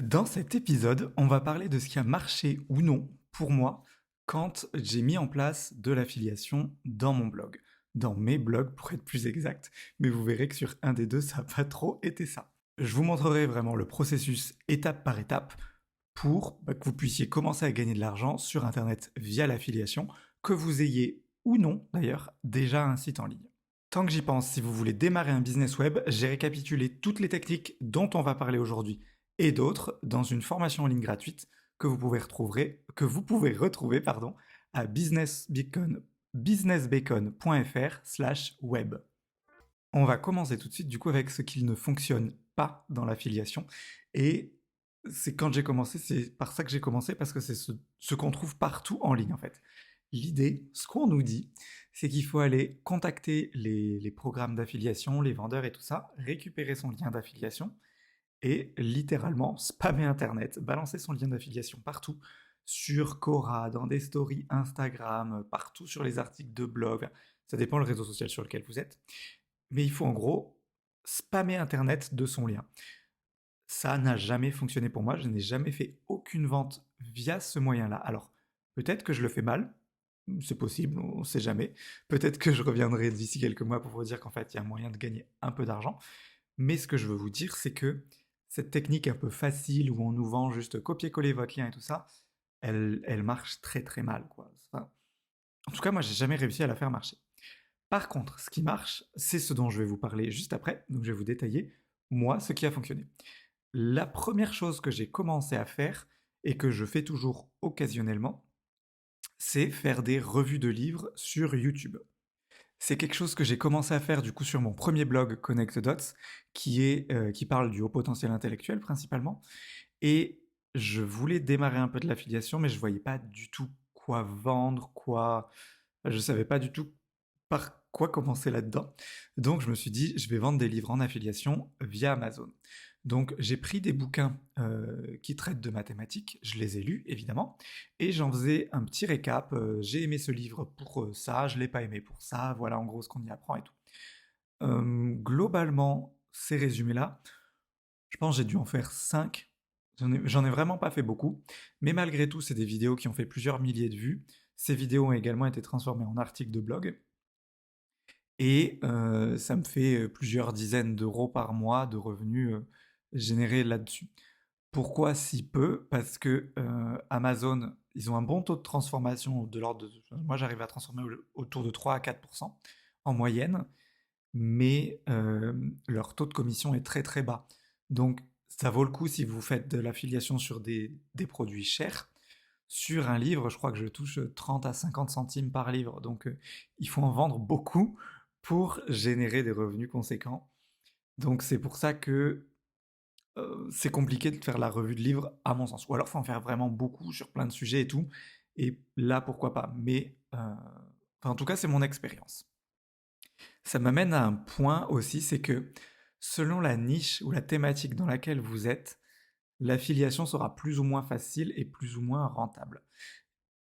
Dans cet épisode, on va parler de ce qui a marché ou non pour moi quand j'ai mis en place de l'affiliation dans mon blog. Dans mes blogs pour être plus exact, mais vous verrez que sur un des deux, ça n'a pas trop été ça. Je vous montrerai vraiment le processus étape par étape pour que vous puissiez commencer à gagner de l'argent sur Internet via l'affiliation, que vous ayez ou non d'ailleurs déjà un site en ligne. Tant que j'y pense, si vous voulez démarrer un business web, j'ai récapitulé toutes les techniques dont on va parler aujourd'hui et d'autres dans une formation en ligne gratuite que vous pouvez retrouver à businessbacon.fr/web. On va commencer tout de suite du coup avec ce qui ne fonctionne pas dans l'affiliation. Et c'est quand j'ai commencé, c'est par ça que j'ai commencé, parce que c'est ce qu'on trouve partout en ligne en fait. L'idée, ce qu'on nous dit, c'est qu'il faut aller contacter les programmes d'affiliation, les vendeurs et tout ça, récupérer son lien d'affiliation et littéralement spammer Internet, balancer son lien d'affiliation partout, sur Quora, dans des stories Instagram, partout sur les articles de blog, ça dépend le réseau social sur lequel vous êtes, mais il faut en gros spammer Internet de son lien. Ça n'a jamais fonctionné pour moi, je n'ai jamais fait aucune vente via ce moyen-là. Alors, peut-être que je le fais mal, c'est possible, on ne sait jamais. Peut-être que je reviendrai d'ici quelques mois pour vous dire qu'en fait, il y a moyen de gagner un peu d'argent. Mais ce que je veux vous dire, c'est que cette technique un peu facile où on nous vend juste copier-coller votre lien et tout ça, elle marche très très mal, quoi. Enfin, en tout cas, moi, j'ai jamais réussi à la faire marcher. Par contre, ce qui marche, c'est ce dont je vais vous parler juste après. Donc, je vais vous détailler, moi, ce qui a fonctionné. La première chose que j'ai commencé à faire, et que je fais toujours occasionnellement, c'est faire des revues de livres sur YouTube. C'est quelque chose que j'ai commencé à faire du coup sur mon premier blog Connect the Dots, qui parle du haut potentiel intellectuel principalement. Et je voulais démarrer un peu de l'affiliation, mais je voyais pas du tout quoi vendre, quoi. Je savais pas du tout par quoi commencer là-dedans. Donc je me suis dit, je vais vendre des livres en affiliation via Amazon. Donc j'ai pris des bouquins qui traitent de mathématiques, je les ai lus évidemment, et j'en faisais un petit récap. J'ai aimé ce livre pour ça, je l'ai pas aimé pour ça, voilà en gros ce qu'on y apprend et tout. Globalement, ces résumés-là, je pense que j'ai dû en faire 5. J'en ai vraiment pas fait beaucoup, mais malgré tout, c'est des vidéos qui ont fait plusieurs milliers de vues. Ces vidéos ont également été transformées en articles de blog, et ça me fait plusieurs dizaines d'euros par mois de revenus générés là-dessus. Pourquoi si peu? Parce que Amazon, ils ont un bon taux de transformation de l'ordre de... Moi, j'arrive à transformer autour de 3 à 4% en moyenne, mais leur taux de commission est très très bas. Donc, ça vaut le coup si vous faites de l'affiliation sur des produits chers. Sur un livre, je crois que je touche 30 à 50 centimes par livre. Donc, il faut en vendre beaucoup pour générer des revenus conséquents. Donc, c'est pour ça que c'est compliqué de faire la revue de livres, à mon sens. Ou alors, il faut en faire vraiment beaucoup sur plein de sujets et tout. Et là, pourquoi pas. Mais, enfin, en tout cas, c'est mon expérience. Ça m'amène à un point aussi, c'est que selon la niche ou la thématique dans laquelle vous êtes, l'affiliation sera plus ou moins facile et plus ou moins rentable.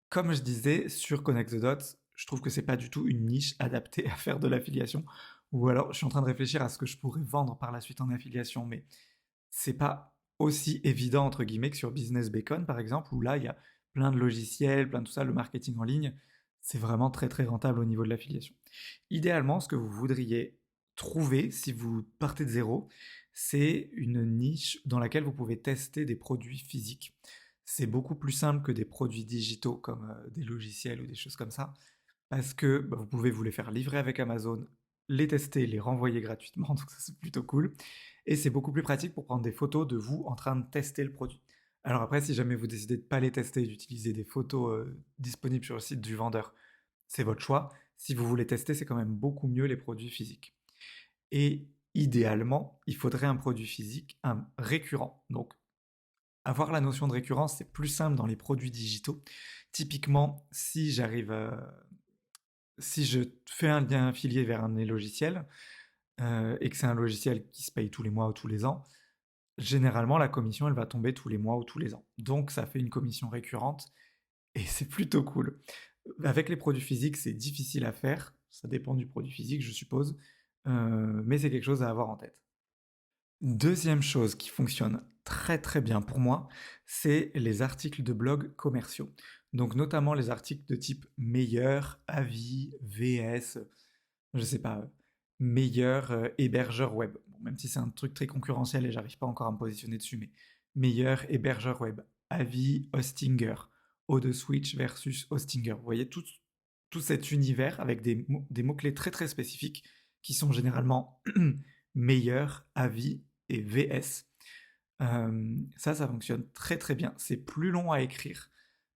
Comme je disais sur Connect the Dots, je trouve que c'est pas du tout une niche adaptée à faire de l'affiliation. Ou alors, je suis en train de réfléchir à ce que je pourrais vendre par la suite en affiliation, mais c'est pas aussi évident entre guillemets que sur Business Bacon par exemple, où là il y a plein de logiciels, plein de tout ça, le marketing en ligne, c'est vraiment très très rentable au niveau de l'affiliation. Idéalement, ce que vous voudriez trouver si vous partez de zéro, c'est une niche dans laquelle vous pouvez tester des produits physiques. C'est beaucoup plus simple que des produits digitaux comme des logiciels ou des choses comme ça, parce que vous pouvez vous les faire livrer avec Amazon, les tester, les renvoyer gratuitement, donc ça c'est plutôt cool. Et c'est beaucoup plus pratique pour prendre des photos de vous en train de tester le produit. Alors après, si jamais vous décidez de ne pas les tester et d'utiliser des photos disponibles sur le site du vendeur, c'est votre choix. Si vous voulez tester, c'est quand même beaucoup mieux les produits physiques. Et idéalement, il faudrait un produit physique, un récurrent. Donc, avoir la notion de récurrence, c'est plus simple dans les produits digitaux. Typiquement, si je fais un lien affilié vers un de mes logiciels, et que c'est un logiciel qui se paye tous les mois ou tous les ans, généralement la commission elle va tomber tous les mois ou tous les ans. Donc ça fait une commission récurrente et c'est plutôt cool. Avec les produits physiques, c'est difficile à faire, ça dépend du produit physique, je suppose, mais c'est quelque chose à avoir en tête. Deuxième chose qui fonctionne très très bien pour moi, c'est les articles de blog commerciaux. Donc notamment les articles de type meilleur, avis, VS, je sais pas, meilleur hébergeur web. Bon, même si c'est un truc très concurrentiel et j'arrive pas encore à me positionner dessus, mais meilleur hébergeur web, avis, Hostinger, O2Switch versus Hostinger. Vous voyez tout cet univers avec des mots-clés très très spécifiques qui sont généralement meilleur, avis et VS. Ça fonctionne très très bien. C'est plus long à écrire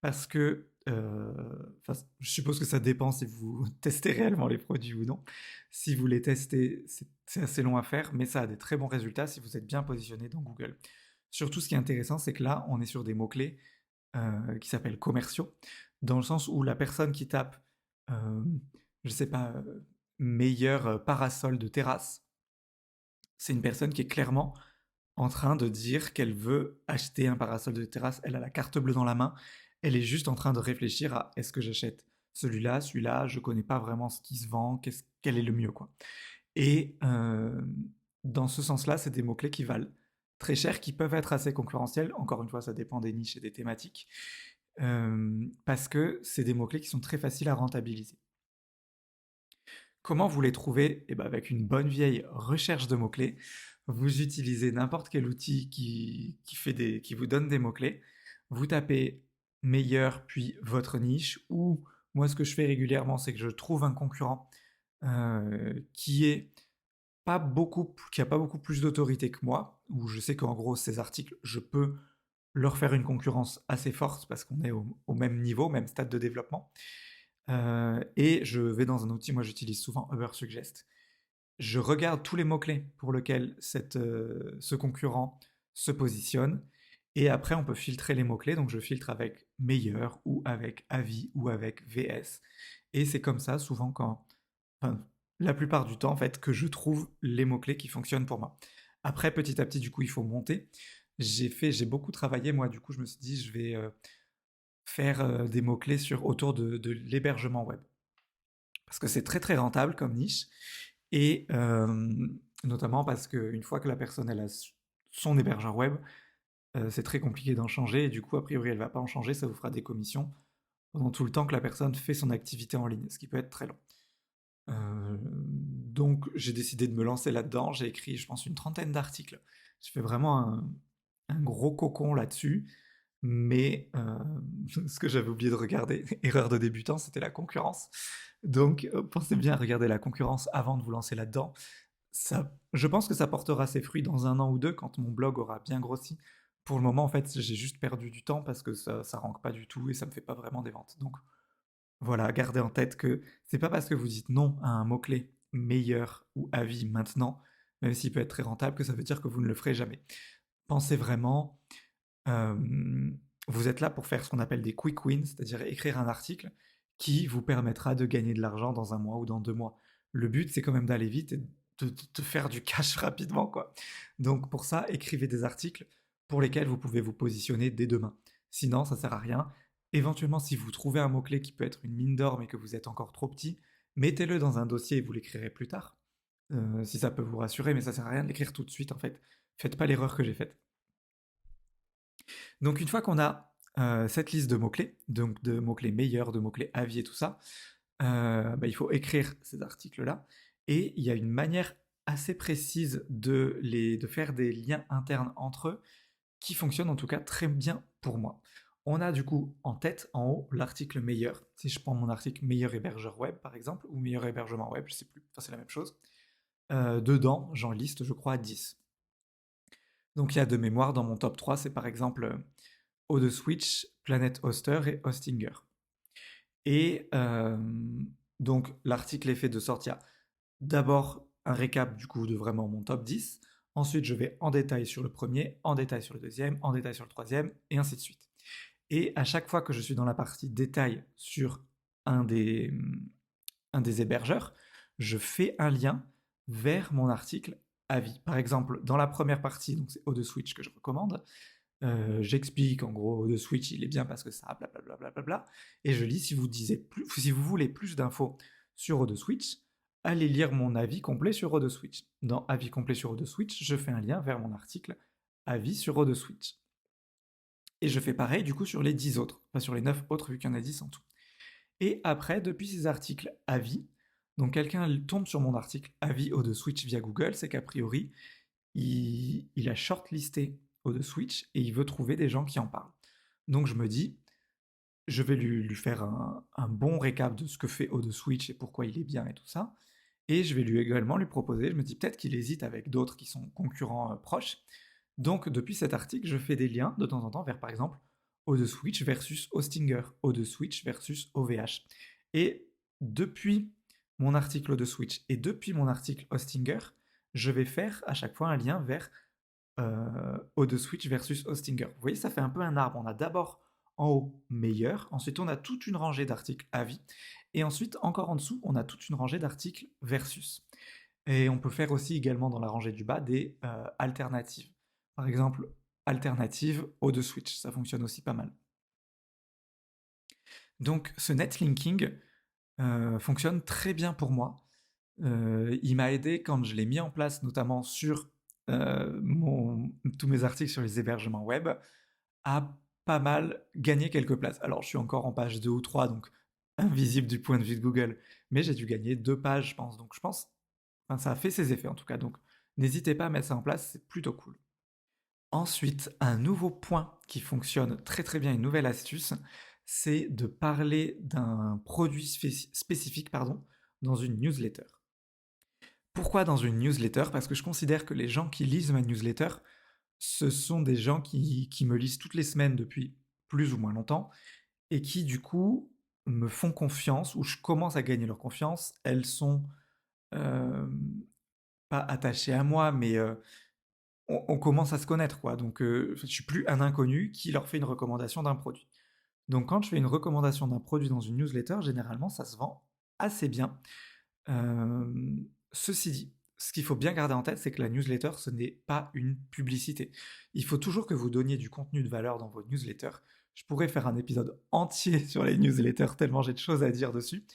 parce que, je suppose que ça dépend si vous testez réellement les produits ou non. Si vous les testez, c'est assez long à faire, mais ça a des très bons résultats si vous êtes bien positionné dans Google. Surtout, ce qui est intéressant, c'est que là, on est sur des mots-clés qui s'appellent commerciaux, dans le sens où la personne qui tape, euh, je sais pas, meilleur parasol de terrasse, c'est une personne qui est clairement en train de dire qu'elle veut acheter un parasol de terrasse. Elle a la carte bleue dans la main. Elle est juste en train de réfléchir à est-ce que j'achète celui-là, je connais pas vraiment ce qui se vend, quel est le mieux quoi. Et dans ce sens-là, c'est des mots-clés qui valent très cher, qui peuvent être assez concurrentiels. Encore une fois, ça dépend des niches et des thématiques. Parce que c'est des mots-clés qui sont très faciles à rentabiliser. Comment vous les trouvez? Eh ben avec une bonne vieille recherche de mots-clés. Vous utilisez n'importe quel outil qui vous donne des mots-clés. Vous tapez meilleur, puis votre niche, ou moi ce que je fais régulièrement, c'est que je trouve un concurrent qui est qui a pas beaucoup plus d'autorité que moi, où je sais qu'en gros ces articles, je peux leur faire une concurrence assez forte parce qu'on est au même niveau, même stade de développement. Et je vais dans un outil, moi j'utilise souvent Ubersuggest. Je regarde tous les mots-clés pour lesquels ce concurrent se positionne, et après on peut filtrer les mots-clés, donc je filtre avec meilleur, ou avec avis, ou avec VS, et c'est comme ça souvent enfin, la plupart du temps en fait, que je trouve les mots-clés qui fonctionnent pour moi. Après petit à petit du coup il faut monter. J'ai beaucoup travaillé moi, du coup je me suis dit je vais faire des mots-clés autour de l'hébergement web. Parce que c'est très très rentable comme niche, et notamment parce qu'une fois que la personne elle a son hébergeur web, c'est très compliqué d'en changer, et du coup a priori elle va pas en changer, ça vous fera des commissions pendant tout le temps que la personne fait son activité en ligne, ce qui peut être très long. Donc j'ai décidé de me lancer là-dedans, j'ai écrit je pense une trentaine d'articles, je fais vraiment un gros cocon là-dessus, mais ce que j'avais oublié de regarder, erreur de débutant, c'était la concurrence. Donc pensez bien à regarder la concurrence avant de vous lancer là-dedans. Je pense que ça portera ses fruits dans un an ou deux quand mon blog aura bien grossi. Pour le moment, en fait, j'ai juste perdu du temps parce que ça rank pas du tout et ça me fait pas vraiment des ventes. Donc voilà, gardez en tête que c'est pas parce que vous dites non à un mot-clé meilleur ou avis maintenant, même s'il peut être très rentable, que ça veut dire que vous ne le ferez jamais. Pensez vraiment, vous êtes là pour faire ce qu'on appelle des quick wins, c'est-à-dire écrire un article qui vous permettra de gagner de l'argent dans un mois ou dans 2 mois. Le but, c'est quand même d'aller vite et de faire du cash rapidement, quoi. Donc pour ça, écrivez des articles pour lesquels vous pouvez vous positionner dès demain. Sinon, ça sert à rien. Éventuellement, si vous trouvez un mot-clé qui peut être une mine d'or mais que vous êtes encore trop petit, mettez-le dans un dossier et vous l'écrirez plus tard. Si ça peut vous rassurer, mais ça sert à rien de l'écrire tout de suite en fait. Faites pas l'erreur que j'ai faite. Donc une fois qu'on a cette liste de mots-clés, donc de mots-clés meilleurs, de mots-clés avis et tout ça, il faut écrire ces articles-là. Et il y a une manière assez précise de faire des liens internes entre eux qui fonctionne en tout cas très bien pour moi. On a du coup en tête, en haut, l'article meilleur. Si je prends mon article meilleur hébergeur web par exemple, ou meilleur hébergement web, je sais plus, enfin c'est la même chose. Dedans, j'en liste je crois 10. Donc il y a de mémoire dans mon top 3, c'est par exemple O2Switch, Planet Hoster et Hostinger. Et donc l'article est fait de sorte, il y a d'abord un récap du coup de vraiment mon top 10, ensuite je vais en détail sur le premier, en détail sur le deuxième, en détail sur le troisième, et ainsi de suite. Et à chaque fois que je suis dans la partie détail sur un des, un des hébergeurs, je fais un lien vers mon article avis. Par exemple, dans la première partie, donc c'est O2Switch que je recommande, j'explique en gros de Switch, il est bien parce que ça, blablabla, et je lis si vous voulez plus d'infos sur O2 Switch, allez lire mon avis complet sur OdeSwitch. Dans avis complet sur OdeSwitch, je fais un lien vers mon article avis sur OdeSwitch. Et je fais pareil du coup sur les 10 autres, enfin sur les 9 autres vu qu'il y en a 10 en tout. Et après, depuis ces articles avis, donc quelqu'un tombe sur mon article avis OdeSwitch via Google, c'est qu'a priori, il a shortlisté OdeSwitch et il veut trouver des gens qui en parlent. Donc je me dis, je vais lui faire un bon récap de ce que fait OdeSwitch et pourquoi il est bien et tout ça. Et je vais également lui proposer, je me dis peut-être qu'il hésite avec d'autres qui sont concurrents proches. Donc depuis cet article, je fais des liens de temps en temps vers par exemple OdeSwitch versus Hostinger, OdeSwitch versus OVH. Et depuis mon article OdeSwitch et depuis mon article Hostinger, je vais faire à chaque fois un lien vers OdeSwitch versus Hostinger. Vous voyez, ça fait un peu un arbre. On a d'abord en haut meilleur, ensuite on a toute une rangée d'articles avis, et ensuite encore en dessous, on a toute une rangée d'articles versus. Et on peut faire aussi également dans la rangée du bas des alternatives. Par exemple, alternative OdeSwitch, ça fonctionne aussi pas mal. Donc ce netlinking fonctionne très bien pour moi. Il m'a aidé quand je l'ai mis en place, notamment sur tous mes articles sur les hébergements web, à pas mal gagner quelques places. Alors je suis encore en page 2 ou 3, donc invisible du point de vue de Google, mais j'ai dû gagner 2 pages, je pense. Donc je pense, enfin, ça a fait ses effets en tout cas. Donc n'hésitez pas à mettre ça en place, c'est plutôt cool. Ensuite, un nouveau point qui fonctionne très très bien, une nouvelle astuce, c'est de parler d'un produit spécifique dans une newsletter. Pourquoi dans une newsletter? Parce que je considère que les gens qui lisent ma newsletter, ce sont des gens qui me lisent toutes les semaines depuis plus ou moins longtemps et qui du coup me font confiance ou je commence à gagner leur confiance. Elles sont euh, pas attachées à moi, mais on commence à se connaître, quoi. Donc je suis plus un inconnu qui leur fait une recommandation d'un produit. Donc quand je fais une recommandation d'un produit dans une newsletter, généralement ça se vend assez bien. Ceci dit, ce qu'il faut bien garder en tête, c'est que la newsletter, ce n'est pas une publicité. Il faut toujours que vous donniez du contenu de valeur dans vos newsletters. Je pourrais faire un épisode entier sur les newsletters, tellement j'ai de choses à dire dessus.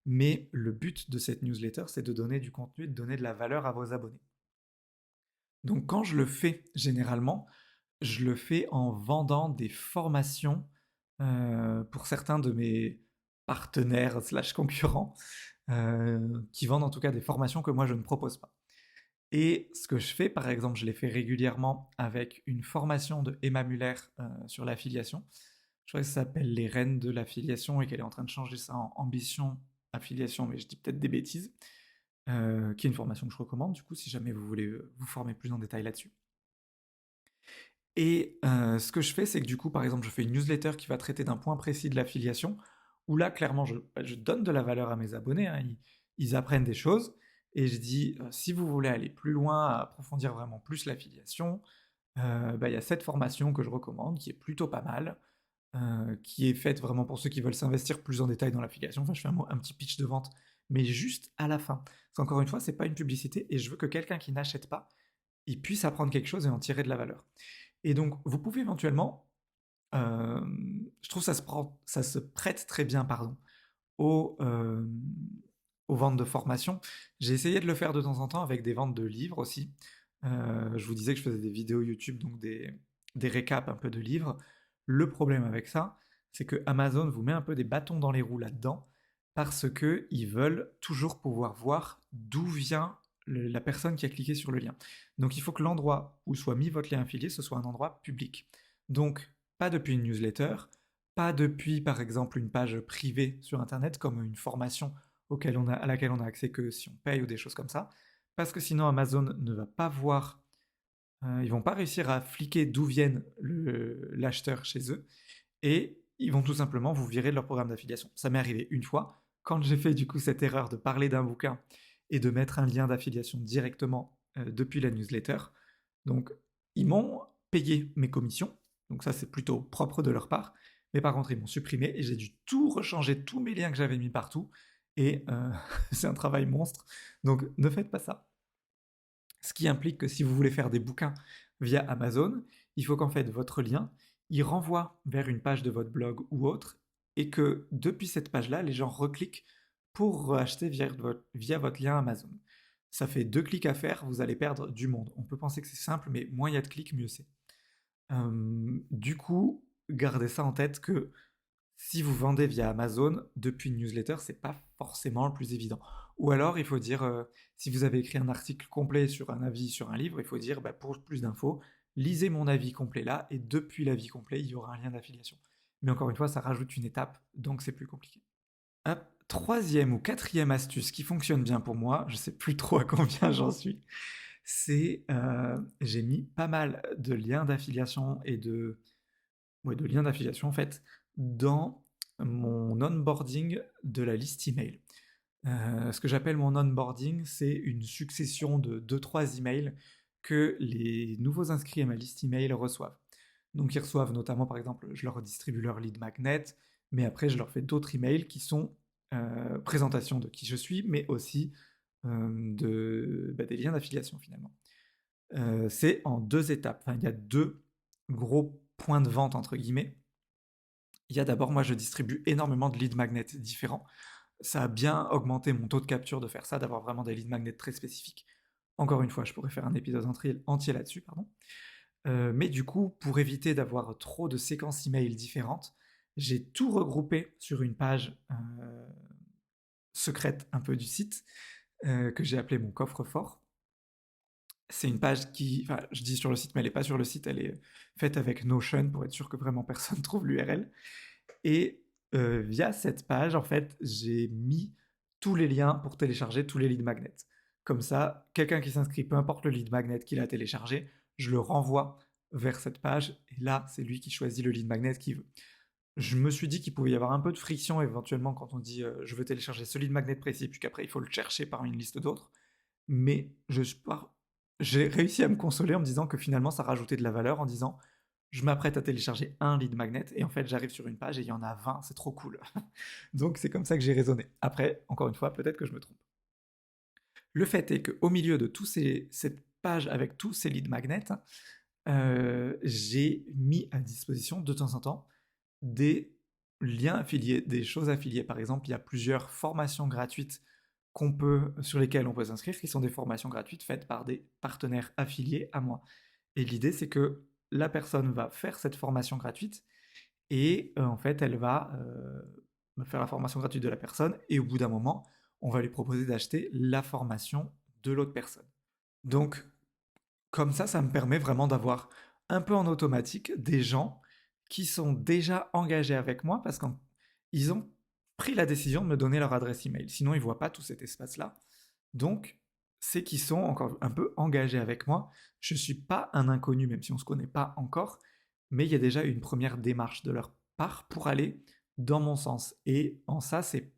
Mais le but de cette newsletter, c'est de donner du contenu, de donner de la valeur à vos abonnés. Donc quand je le fais, généralement, je le fais en vendant des formations pour certains de mes partenaires slash concurrents qui vendent en tout cas des formations que moi je ne propose pas. Et ce que je fais, par exemple, je l'ai fait régulièrement avec une formation de Emma Muller sur l'affiliation. Je crois que ça s'appelle Les Reines de l'affiliation et qu'elle est en train de changer ça en Ambition Affiliation, mais je dis peut-être des bêtises, qui est une formation que je recommande, du coup, si jamais vous voulez vous former plus en détail là-dessus. Et ce que je fais, c'est que du coup, par exemple, je fais une newsletter qui va traiter d'un point précis de l'affiliation, où là, clairement, je donne de la valeur à mes abonnés, hein, ils apprennent des choses, et je dis, si vous voulez aller plus loin, approfondir vraiment plus l'affiliation, bah, il y a cette formation que je recommande, qui est plutôt pas mal, qui est faite vraiment pour ceux qui veulent s'investir plus en détail dans l'affiliation. Enfin, je fais un petit pitch de vente, mais juste à la fin. Parce qu'encore une fois, c'est pas une publicité, et je veux que quelqu'un qui n'achète pas, il puisse apprendre quelque chose et en tirer de la valeur. Et donc, vous pouvez éventuellement, je trouve ça se prête très bien, pardon, aux, aux ventes de formation. J'ai essayé de le faire de temps en temps avec des ventes de livres aussi. Je vous disais que je faisais des vidéos YouTube, donc des récaps un peu de livres. Le problème avec ça, c'est que Amazon vous met un peu des bâtons dans les roues là-dedans, parce qu'ils veulent toujours pouvoir voir d'où vient la personne qui a cliqué sur le lien. Donc il faut que l'endroit où soit mis votre lien affilié, ce soit un endroit public. Donc pas depuis une newsletter, pas depuis par exemple une page privée sur Internet comme une formation à laquelle on a accès que si on paye ou des choses comme ça, parce que sinon Amazon ne va pas voir, ils vont pas réussir à fliquer d'où vienne l'acheteur chez eux, et ils vont tout simplement vous virer de leur programme d'affiliation. Ça m'est arrivé une fois, quand j'ai fait du coup cette erreur de parler d'un bouquin et de mettre un lien d'affiliation directement depuis la newsletter. Donc ils m'ont payé mes commissions, donc ça c'est plutôt propre de leur part, mais par contre ils m'ont supprimé et j'ai dû tout rechanger, tous mes liens que j'avais mis partout, et c'est un travail monstre, donc ne faites pas ça. Ce qui implique que si vous voulez faire des bouquins via Amazon, il faut qu'en fait votre lien, il renvoie vers une page de votre blog ou autre, et que depuis cette page-là, les gens recliquent pour acheter via votre lien Amazon. Ça fait 2 clics à faire, vous allez perdre du monde. On peut penser que c'est simple, mais moins il y a de clics, mieux c'est. Du coup, gardez ça en tête que si vous vendez via Amazon depuis une newsletter, c'est pas forcément le plus évident. Ou alors, il faut dire, si vous avez écrit un article complet sur un avis sur un livre, il faut dire, bah, pour plus d'infos, lisez mon avis complet là, et depuis l'avis complet, il y aura un lien d'affiliation. Mais encore une fois, ça rajoute une étape, donc c'est plus compliqué. Hop, troisième ou quatrième astuce qui fonctionne bien pour moi, je sais plus trop à combien j'en suis, c'est j'ai mis pas mal de liens d'affiliation et de liens d'affiliation en fait dans mon onboarding de la liste email. Ce que j'appelle mon onboarding, c'est une succession de 2-3 emails que les nouveaux inscrits à ma liste email reçoivent. Donc ils reçoivent notamment, par exemple, je leur distribue leur lead magnet, mais après je leur fais d'autres emails qui sont présentation de qui je suis, mais aussi des liens d'affiliation finalement. C'est en 2 étapes. Enfin, il y a 2 gros points de vente entre guillemets. Il y a d'abord, moi je distribue énormément de lead magnets différents. Ça a bien augmenté mon taux de capture de faire ça, d'avoir vraiment des lead magnets très spécifiques. Encore une fois, je pourrais faire un épisode entier là-dessus, pardon. Mais du coup, pour éviter d'avoir trop de séquences email différentes, j'ai tout regroupé sur une page secrète un peu du site que j'ai appelé mon coffre-fort. C'est une page qui, enfin, je dis sur le site, mais elle n'est pas sur le site, elle est faite avec Notion pour être sûr que vraiment personne trouve l'URL. Et via cette page, en fait, j'ai mis tous les liens pour télécharger tous les lead magnets. Comme ça, quelqu'un qui s'inscrit, peu importe le lead magnet qu'il a téléchargé, je le renvoie vers cette page, et là, c'est lui qui choisit le lead magnet qu'il veut. Je me suis dit qu'il pouvait y avoir un peu de friction éventuellement quand on dit je veux télécharger ce lead magnet précis, puis qu'après il faut le chercher parmi une liste d'autres. Mais j'ai réussi à me consoler en me disant que finalement ça rajoutait de la valeur en disant je m'apprête à télécharger un lead magnet et en fait j'arrive sur une page et il y en a 20, c'est trop cool. Donc c'est comme ça que j'ai raisonné. Après, encore une fois, peut-être que je me trompe. Le fait est qu'au milieu de cette page avec tous ces lead magnets, j'ai mis à disposition de temps en temps des liens affiliés, des choses affiliées. Par exemple, il y a plusieurs formations gratuites sur lesquelles on peut s'inscrire, qui sont des formations gratuites faites par des partenaires affiliés à moi. Et l'idée, c'est que la personne va faire cette formation gratuite et en fait, elle va faire la formation gratuite de la personne et au bout d'un moment, on va lui proposer d'acheter la formation de l'autre personne. Donc, comme ça me permet vraiment d'avoir un peu en automatique des gens qui sont déjà engagés avec moi parce qu'ils ont pris la décision de me donner leur adresse email. Sinon, ils ne voient pas tout cet espace-là. Donc, c'est qu'ils sont encore un peu engagés avec moi. Je ne suis pas un inconnu, même si on ne se connaît pas encore, mais il y a déjà une première démarche de leur part pour aller dans mon sens. Et en ça, c'est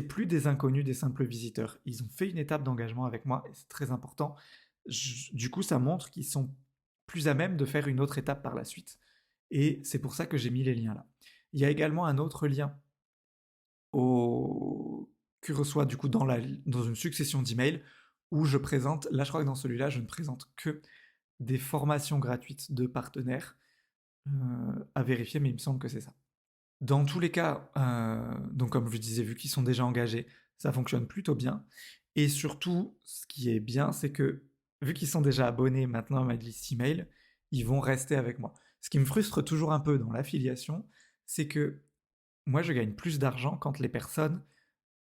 plus des inconnus, des simples visiteurs. Ils ont fait une étape d'engagement avec moi et c'est très important. Du coup, ça montre qu'ils sont plus à même de faire une autre étape par la suite. Et c'est pour ça que j'ai mis les liens là. Il y a également un autre lien que reçoit du coup dans une succession d'emails où je présente, là je crois que dans celui-là, je ne présente que des formations gratuites de partenaires à vérifier, mais il me semble que c'est ça. Dans tous les cas, donc comme je disais, vu qu'ils sont déjà engagés, ça fonctionne plutôt bien. Et surtout, ce qui est bien, c'est que vu qu'ils sont déjà abonnés maintenant à ma liste email, ils vont rester avec moi. Ce qui me frustre toujours un peu dans l'affiliation, c'est que moi, je gagne plus d'argent quand les personnes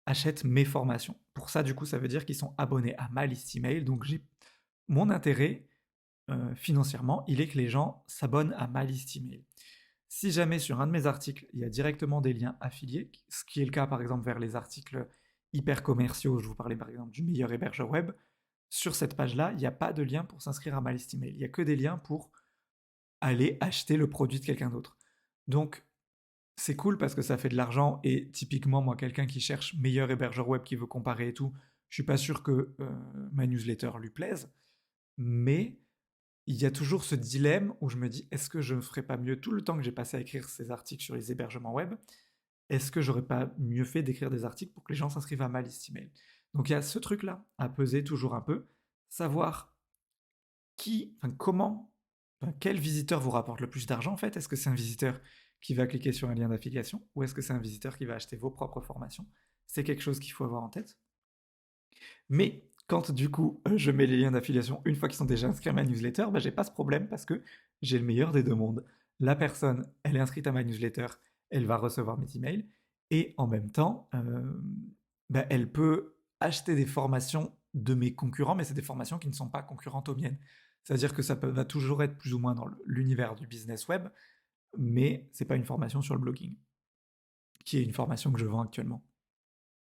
achètent mes formations. Pour ça, du coup, ça veut dire qu'ils sont abonnés à ma liste email. Donc, mon intérêt financièrement, il est que les gens s'abonnent à ma liste email. Si jamais sur un de mes articles, il y a directement des liens affiliés, ce qui est le cas par exemple vers les articles hyper commerciaux, je vous parlais par exemple du meilleur hébergeur web, sur cette page-là, il n'y a pas de lien pour s'inscrire à ma liste email. Il n'y a que des liens pour aller acheter le produit de quelqu'un d'autre. Donc, c'est cool parce que ça fait de l'argent et typiquement, moi, quelqu'un qui cherche meilleur hébergeur web qui veut comparer et tout, je suis pas sûr que ma newsletter lui plaise, mais il y a toujours ce dilemme où je me dis est-ce que je ne ferais pas mieux tout le temps que j'ai passé à écrire ces articles sur les hébergements web, est-ce que j'aurais pas mieux fait d'écrire des articles pour que les gens s'inscrivent à ma liste email. Donc il y a ce truc-là à peser toujours un peu, savoir quel visiteur vous rapporte le plus d'argent en fait. Est-ce que c'est un visiteur qui va cliquer sur un lien d'affiliation ou est-ce que c'est un visiteur qui va acheter vos propres formations? C'est quelque chose qu'il faut avoir en tête. Mais quand du coup je mets les liens d'affiliation une fois qu'ils sont déjà inscrits à ma newsletter, j'ai pas ce problème parce que j'ai le meilleur des deux mondes. La personne, elle est inscrite à ma newsletter, elle va recevoir mes emails et en même temps, elle peut acheter des formations de mes concurrents, mais c'est des formations qui ne sont pas concurrentes aux miennes. C'est-à-dire que va toujours être plus ou moins dans l'univers du business web, mais c'est pas une formation sur le blogging, qui est une formation que je vends actuellement.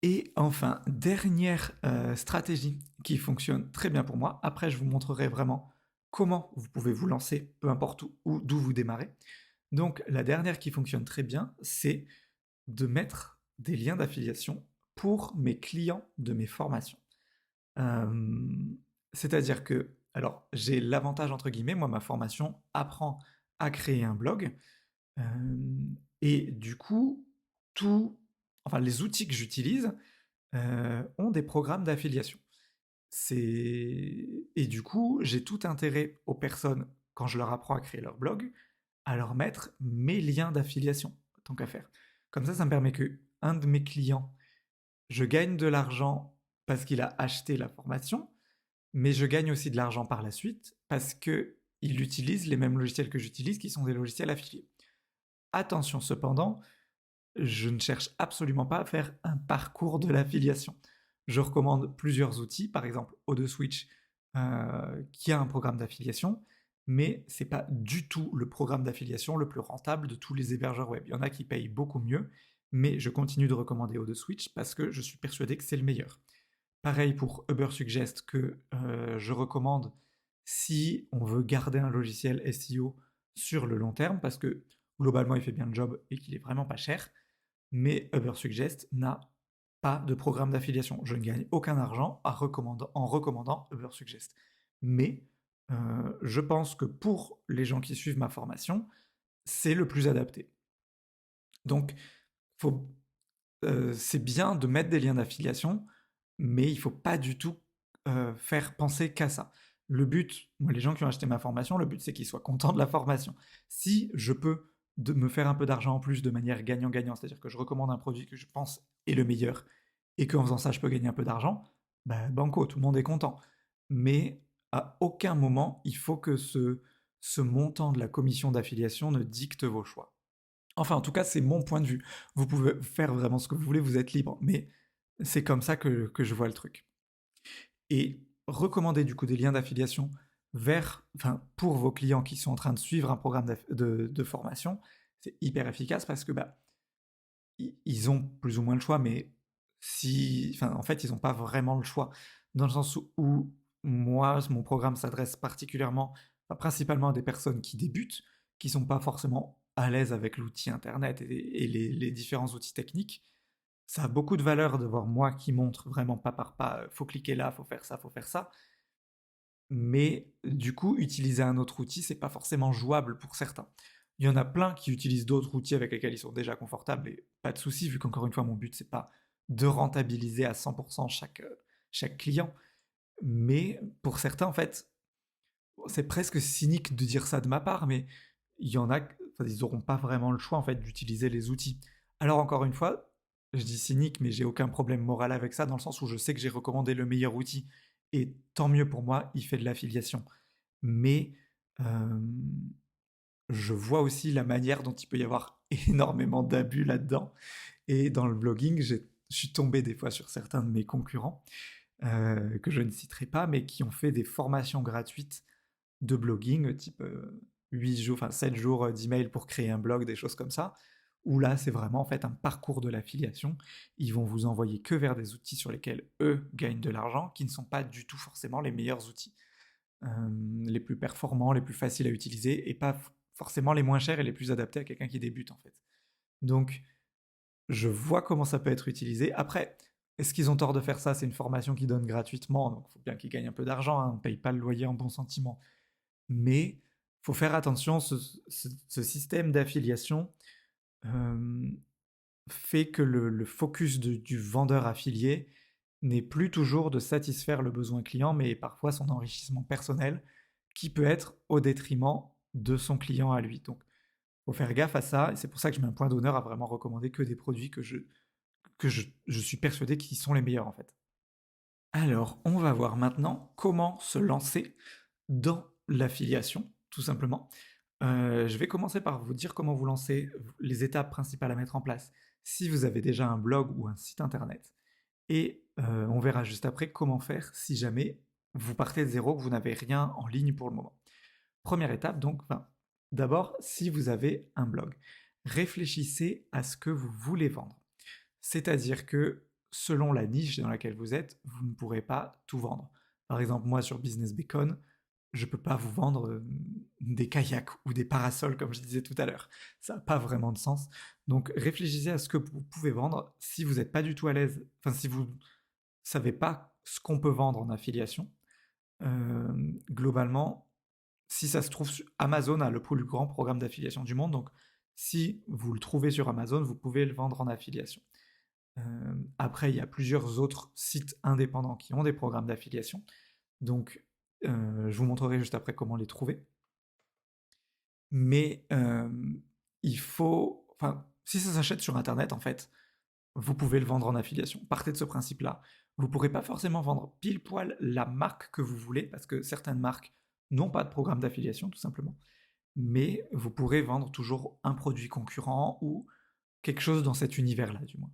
Et enfin, dernière stratégie qui fonctionne très bien pour moi. Après, je vous montrerai vraiment comment vous pouvez vous lancer, peu importe d'où vous démarrez. Donc, la dernière qui fonctionne très bien, c'est de mettre des liens d'affiliation pour mes clients de mes formations. C'est-à-dire que, alors, j'ai l'avantage, entre guillemets, moi, ma formation apprend à créer un blog. Et du coup, les outils que j'utilise ont des programmes d'affiliation. Et du coup, j'ai tout intérêt aux personnes, quand je leur apprends à créer leur blog, à leur mettre mes liens d'affiliation, tant qu'à faire. Comme ça me permet que un de mes clients, je gagne de l'argent parce qu'il a acheté la formation, mais je gagne aussi de l'argent par la suite parce qu'il utilise les mêmes logiciels que j'utilise, qui sont des logiciels affiliés. Attention cependant, je ne cherche absolument pas à faire un parcours de l'affiliation. Je recommande plusieurs outils, par exemple OdeSwitch, qui a un programme d'affiliation, mais c'est pas du tout le programme d'affiliation le plus rentable de tous les hébergeurs web. Il y en a qui payent beaucoup mieux, mais je continue de recommander OdeSwitch parce que je suis persuadé que c'est le meilleur. Pareil pour Ubersuggest que je recommande si on veut garder un logiciel SEO sur le long terme, parce que globalement il fait bien le job et qu'il est vraiment pas cher, mais Ubersuggest n'a pas de programme d'affiliation. Je ne gagne aucun argent en recommandant Ubersuggest. Mais je pense que pour les gens qui suivent ma formation, c'est le plus adapté. Donc, c'est bien de mettre des liens d'affiliation, mais il ne faut pas du tout faire penser qu'à ça. Le but, moi, les gens qui ont acheté ma formation, le but c'est qu'ils soient contents de la formation. Si je peux me faire un peu d'argent en plus de manière gagnant-gagnant, c'est-à-dire que je recommande un produit que je pense est le meilleur et qu'en faisant ça je peux gagner un peu d'argent, banco, tout le monde est content. Mais à aucun moment il faut que ce montant de la commission d'affiliation ne dicte vos choix. Enfin, en tout cas, c'est mon point de vue. Vous pouvez faire vraiment ce que vous voulez, vous êtes libre, mais c'est comme ça que je vois le truc. Et recommander du coup des liens d'affiliation pour vos clients qui sont en train de suivre un programme de formation, c'est hyper efficace parce que ils ont plus ou moins le choix, mais en fait, ils n'ont pas vraiment le choix, dans le sens où moi, mon programme s'adresse principalement à des personnes qui débutent, qui sont pas forcément à l'aise avec l'outil internet et les différents outils techniques. Ça a beaucoup de valeur de voir moi qui montre vraiment pas par pas, faut cliquer là, faut faire ça. Mais du coup, utiliser un autre outil, c'est pas forcément jouable pour certains. Il y en a plein qui utilisent d'autres outils avec lesquels ils sont déjà confortables et pas de souci, vu qu'encore une fois, mon but, c'est pas de rentabiliser à 100% chaque client. Mais pour certains, en fait, c'est presque cynique de dire ça de ma part, mais il y en a, ils n'auront pas vraiment le choix en fait d'utiliser les outils. Alors encore une fois, je dis cynique, mais j'ai aucun problème moral avec ça, dans le sens où je sais que j'ai recommandé le meilleur outil, et tant mieux pour moi, il fait de l'affiliation. Mais euh, je vois aussi la manière dont il peut y avoir énormément d'abus là-dedans. Et dans le blogging, je suis tombé des fois sur certains de mes concurrents, que je ne citerai pas, mais qui ont fait des formations gratuites de blogging, type 8 jours, 7 jours d'email pour créer un blog, des choses comme ça, où là c'est vraiment en fait un parcours de l'affiliation. Ils vont vous envoyer que vers des outils sur lesquels eux gagnent de l'argent, qui ne sont pas du tout forcément les meilleurs outils, les plus performants, les plus faciles à utiliser, et pas forcément les moins chers et les plus adaptés à quelqu'un qui débute en fait. Donc je vois comment ça peut être utilisé. Après, est-ce qu'ils ont tort de faire ça? C'est une formation qu'ils donnent gratuitement, donc il faut bien qu'ils gagnent un peu d'argent, hein, on ne paye pas le loyer en bon sentiment. Mais il faut faire attention, ce système d'affiliation euh, fait que le focus du vendeur affilié n'est plus toujours de satisfaire le besoin client, mais parfois son enrichissement personnel, qui peut être au détriment de son client à lui. Donc Faut faire gaffe à ça, et c'est pour ça que je mets un point d'honneur à vraiment recommander que des produits que je suis persuadé qu'ils sont les meilleurs en fait. Alors, on va voir maintenant comment se lancer dans l'affiliation, tout simplement. Je vais commencer par vous dire comment vous lancer, les étapes principales à mettre en place si vous avez déjà un blog ou un site internet. Et on verra juste après comment faire si jamais vous partez de zéro, que vous n'avez rien en ligne pour le moment. Première étape, donc, enfin, d'abord, si vous avez un blog, réfléchissez à ce que vous voulez vendre. C'est-à-dire que selon la niche dans laquelle vous êtes, vous ne pourrez pas tout vendre. Par exemple, moi sur Business Bacon, je ne peux pas vous vendre des kayaks ou des parasols comme je disais tout à l'heure. Ça n'a pas vraiment de sens. Donc réfléchissez à ce que vous pouvez vendre. Si vous n'êtes pas du tout à l'aise, enfin si vous ne savez pas ce qu'on peut vendre en affiliation, globalement, si ça se trouve, Amazon a le plus grand programme d'affiliation du monde. Donc si vous le trouvez sur Amazon, vous pouvez le vendre en affiliation. Après, il y a plusieurs autres sites indépendants qui ont des programmes d'affiliation. Donc, je vous montrerai juste après comment les trouver. Mais il faut... Enfin, si ça s'achète sur Internet, en fait, vous pouvez le vendre en affiliation. Partez de ce principe-là. Vous ne pourrez pas forcément vendre pile poil la marque que vous voulez, parce que certaines marques n'ont pas de programme d'affiliation, tout simplement. Mais vous pourrez vendre toujours un produit concurrent ou quelque chose dans cet univers-là, du moins.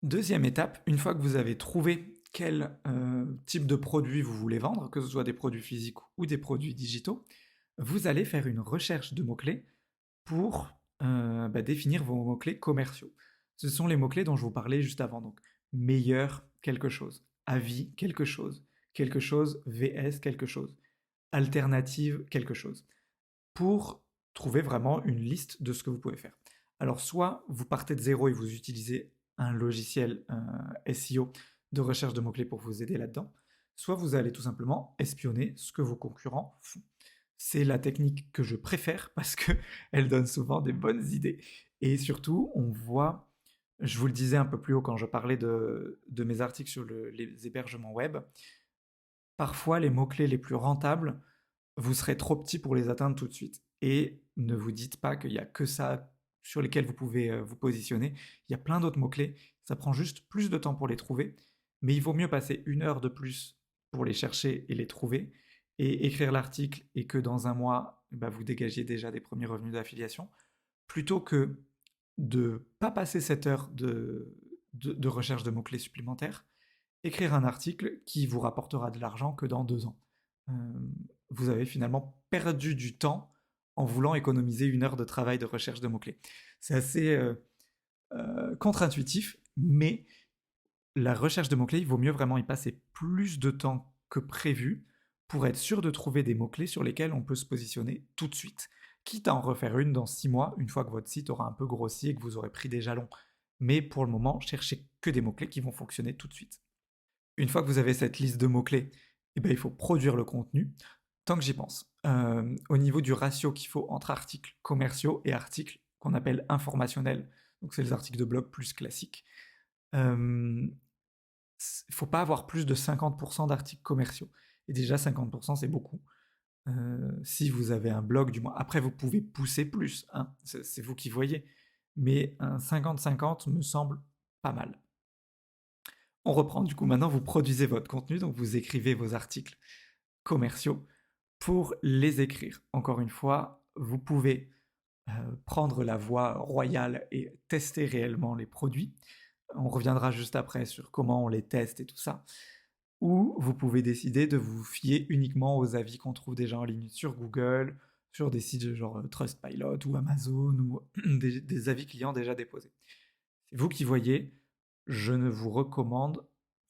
Deuxième étape, une fois que vous avez trouvé quel type de produit vous voulez vendre, que ce soit des produits physiques ou des produits digitaux, vous allez faire une recherche de mots-clés pour définir vos mots-clés commerciaux. Ce sont les mots-clés dont je vous parlais juste avant, donc meilleur quelque chose, avis quelque chose VS quelque chose, alternative quelque chose, pour trouver vraiment une liste de ce que vous pouvez faire. Alors soit vous partez de zéro et vous utilisez un logiciel SEO de recherche de mots-clés pour vous aider là-dedans, soit vous allez tout simplement espionner ce que vos concurrents font. C'est la technique que je préfère parce qu'elle donne souvent des bonnes idées. Et surtout, on voit, je vous le disais un peu plus haut quand je parlais de mes articles sur les hébergements web, parfois les mots-clés les plus rentables, vous serez trop petit pour les atteindre tout de suite. Et ne vous dites pas qu'il n'y a que ça sur lesquels vous pouvez vous positionner. Il y a plein d'autres mots-clés. Ça prend juste plus de temps pour les trouver. Mais il vaut mieux passer 1 heure de plus pour les chercher et les trouver et écrire l'article et que dans un mois, vous dégagiez déjà des premiers revenus d'affiliation, plutôt que de ne pas passer cette heure de recherche de mots-clés supplémentaires, écrire un article qui vous rapportera de l'argent que dans 2 ans. Euh, vous avez finalement perdu du temps en voulant économiser 1 heure de travail de recherche de mots-clés. C'est assez contre-intuitif, mais la recherche de mots-clés, il vaut mieux vraiment y passer plus de temps que prévu pour être sûr de trouver des mots-clés sur lesquels on peut se positionner tout de suite, quitte à en refaire une dans 6 mois, une fois que votre site aura un peu grossi et que vous aurez pris des jalons. Mais pour le moment, cherchez que des mots-clés qui vont fonctionner tout de suite. Une fois que vous avez cette liste de mots-clés, il faut produire le contenu. Tant que j'y pense, au niveau du ratio qu'il faut entre articles commerciaux et articles qu'on appelle informationnels, donc c'est les articles de blog plus classiques, il ne faut pas avoir plus de 50% d'articles commerciaux. Et déjà 50% c'est beaucoup. Si vous avez un blog du moins, après vous pouvez pousser plus, hein, c'est vous qui voyez, mais un 50-50 me semble pas mal. On reprend du coup, maintenant vous produisez votre contenu, donc vous écrivez vos articles commerciaux pour les écrire. Encore une fois, vous pouvez prendre la voie royale et tester réellement les produits. On reviendra juste après sur comment on les teste et tout ça. Ou vous pouvez décider de vous fier uniquement aux avis qu'on trouve déjà en ligne sur Google, sur des sites genre Trustpilot ou Amazon ou des avis clients déjà déposés. C'est vous qui voyez, je ne vous recommande,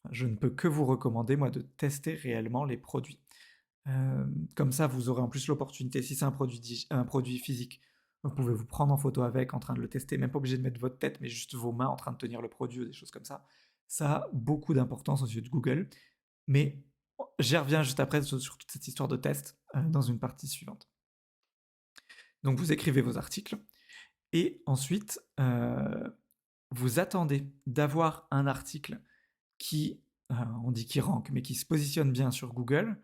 je ne peux que vous recommander, moi, de tester réellement les produits. Comme ça, vous aurez en plus l'opportunité, si c'est un produit physique, vous pouvez vous prendre en photo avec, en train de le tester, même pas obligé de mettre votre tête, mais juste vos mains en train de tenir le produit ou des choses comme ça. Ça a beaucoup d'importance aux yeux de Google, mais j'y reviens juste après sur toute cette histoire de test dans une partie suivante. Donc vous écrivez vos articles, et ensuite, vous attendez d'avoir un article qui, on dit qui rank, mais qui se positionne bien sur Google,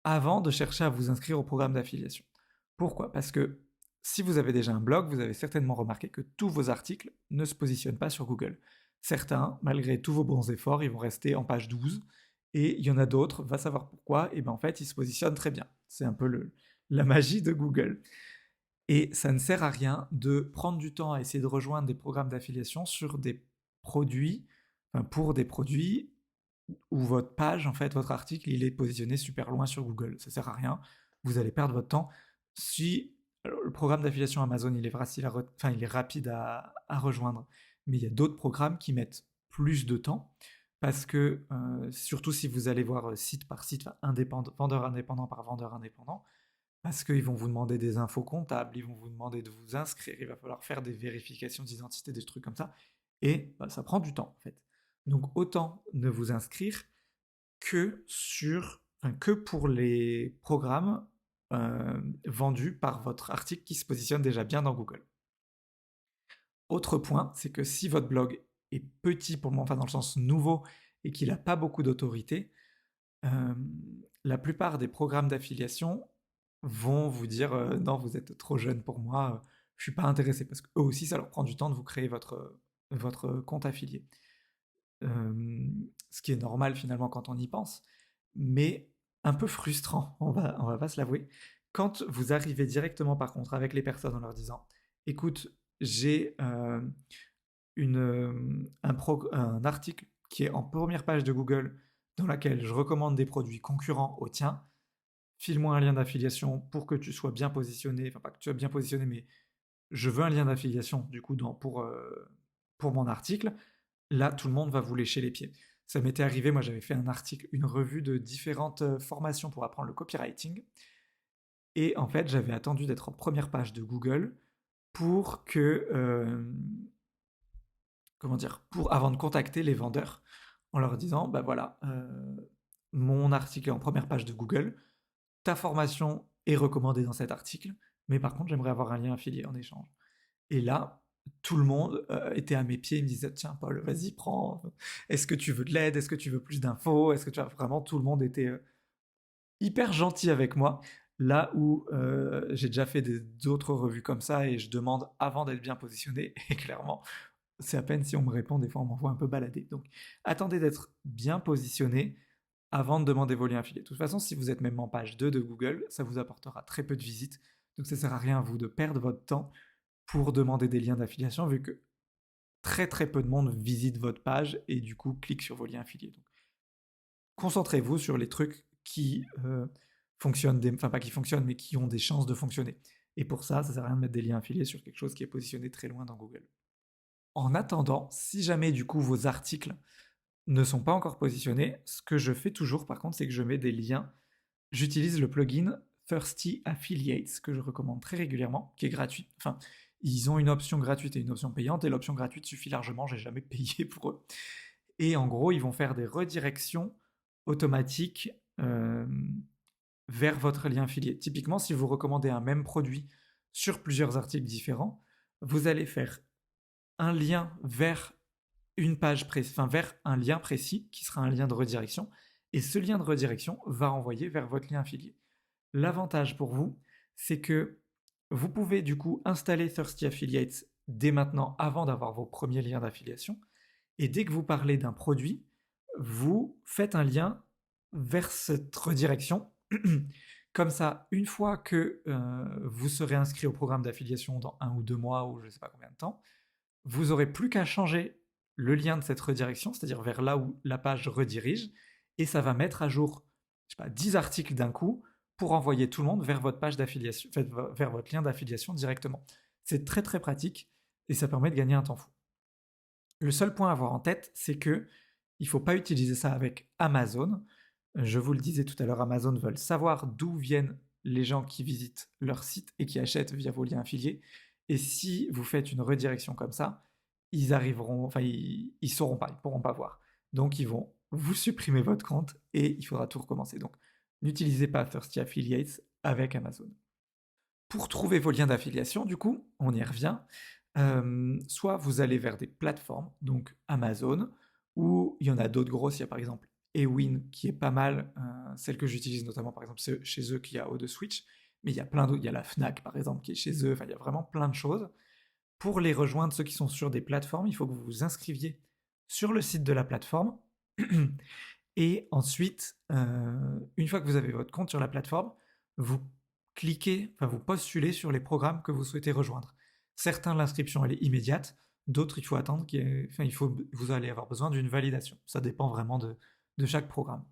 avant de chercher à vous inscrire au programme d'affiliation. Pourquoi? Parce que Si vous avez déjà un blog, vous avez certainement remarqué que tous vos articles ne se positionnent pas sur Google. Certains, malgré tous vos bons efforts, ils vont rester en page 12, et il y en a d'autres, va savoir pourquoi, et bien en fait, ils se positionnent très bien. C'est un peu la magie de Google. Et ça ne sert à rien de prendre du temps à essayer de rejoindre des programmes d'affiliation sur des produits, enfin pour des produits où votre page, en fait, votre article, il est positionné super loin sur Google. Ça sert à rien. Vous allez perdre votre temps. Si alors, le programme d'affiliation Amazon, il est facile enfin, il est rapide à rejoindre, mais il y a d'autres programmes qui mettent plus de temps parce que, surtout si vous allez voir site par site, enfin, vendeur indépendant par vendeur indépendant, parce qu'ils vont vous demander des infos comptables, ils vont vous demander de vous inscrire, il va falloir faire des vérifications d'identité, des trucs comme ça, et bah, ça prend du temps en fait. Donc autant ne vous inscrire que pour les programmes vendus par votre article qui se positionne déjà bien dans Google. Autre point, c'est que si votre blog est petit pour le moment, enfin dans le sens nouveau, et qu'il n'a pas beaucoup d'autorité, euh, la plupart des programmes d'affiliation vont vous dire non, vous êtes trop jeune pour moi, je suis pas intéressé, parce qu'eux aussi, ça leur prend du temps de vous créer votre compte affilié. Ce qui est normal finalement quand on y pense, mais un peu frustrant, on va pas se l'avouer, quand vous arrivez directement par contre avec les personnes en leur disant écoute, j'ai un article qui est en première page de Google dans laquelle je recommande des produits concurrents au tien, file-moi un lien d'affiliation pour que tu sois bien positionné, enfin pas que tu sois bien positionné, mais je veux un lien d'affiliation du coup pour mon article. Là, tout le monde va vous lécher les pieds. Ça m'était arrivé, moi j'avais fait un article, une revue de différentes formations pour apprendre le copywriting. Et en fait, j'avais attendu d'être en première page de Google pour que, comment dire, avant de contacter les vendeurs en leur disant, bah voilà, mon article est en première page de Google, ta formation est recommandée dans cet article, mais par contre, j'aimerais avoir un lien affilié en échange. Et là, tout le monde était à mes pieds, il me disait tiens Paul, vas-y, prends, est-ce que tu veux de l'aide, est-ce que tu veux plus d'infos, est-ce que tu as vraiment, tout le monde était hyper gentil avec moi, là où j'ai déjà fait d'autres revues comme ça et je demande avant d'être bien positionné, et clairement, c'est à peine si on me répond, des fois on m'envoie un peu balader. Donc attendez d'être bien positionné avant de demander vos liens affiliés. De toute façon, si vous êtes même en page 2 de Google, ça vous apportera très peu de visites, donc ça sert à rien à vous de perdre votre temps pour demander des liens d'affiliation, vu que très très peu de monde visite votre page et du coup clique sur vos liens affiliés. Donc, concentrez-vous sur les trucs qui fonctionnent, enfin pas qui fonctionnent, mais qui ont des chances de fonctionner. Et pour ça, ça sert à rien de mettre des liens affiliés sur quelque chose qui est positionné très loin dans Google. En attendant, si jamais du coup vos articles ne sont pas encore positionnés, ce que je fais toujours par contre, c'est que je mets des liens. J'utilise le plugin Thirsty Affiliates que je recommande très régulièrement, qui est gratuit. Enfin, ils ont une option gratuite et une option payante, et l'option gratuite suffit largement, j'ai jamais payé pour eux. Et en gros, ils vont faire des redirections automatiques vers votre lien affilié. Typiquement, si vous recommandez un même produit sur plusieurs articles différents, vous allez faire un lien vers une page enfin vers un lien précis qui sera un lien de redirection, et ce lien de redirection va renvoyer vers votre lien affilié. L'avantage pour vous, c'est que vous pouvez du coup installer Thirsty Affiliates dès maintenant avant d'avoir vos premiers liens d'affiliation, et dès que vous parlez d'un produit, vous faites un lien vers cette redirection. Comme ça, une fois que vous serez inscrit au programme d'affiliation dans 1 ou 2 mois ou je ne sais pas combien de temps, vous n'aurez plus qu'à changer le lien de cette redirection, c'est-à-dire vers là où la page redirige, et ça va mettre à jour, je sais pas, 10 articles d'un coup pour envoyer tout le monde vers votre page d'affiliation, vers votre lien d'affiliation directement. C'est très très pratique et ça permet de gagner un temps fou. Le seul point à avoir en tête, c'est que il ne faut pas utiliser ça avec Amazon. Je vous le disais tout à l'heure, Amazon veulent savoir d'où viennent les gens qui visitent leur site et qui achètent via vos liens affiliés. Et si vous faites une redirection comme ça, ils arriveront, enfin ils sauront pas, ils pourront pas voir. Donc ils vont vous supprimer votre compte et il faudra tout recommencer. Donc n'utilisez pas Thirsty Affiliates avec Amazon. Pour trouver vos liens d'affiliation, du coup, on y revient. Soit vous allez vers des plateformes, donc Amazon, ou il y en a d'autres grosses. Il y a par exemple Ewin qui est pas mal, celle que j'utilise notamment par exemple chez eux qui a O2 Switch, mais il y a plein d'autres, il y a la Fnac par exemple qui est chez eux, enfin il y a vraiment plein de choses. Pour les rejoindre, ceux qui sont sur des plateformes, il faut que vous vous inscriviez sur le site de la plateforme. Et ensuite, une fois que vous avez votre compte sur la plateforme, vous cliquez, enfin vous postulez sur les programmes que vous souhaitez rejoindre. Certains, l'inscription elle est immédiate, d'autres il faut attendre, enfin, vous allez avoir besoin d'une validation. Ça dépend vraiment de chaque programme.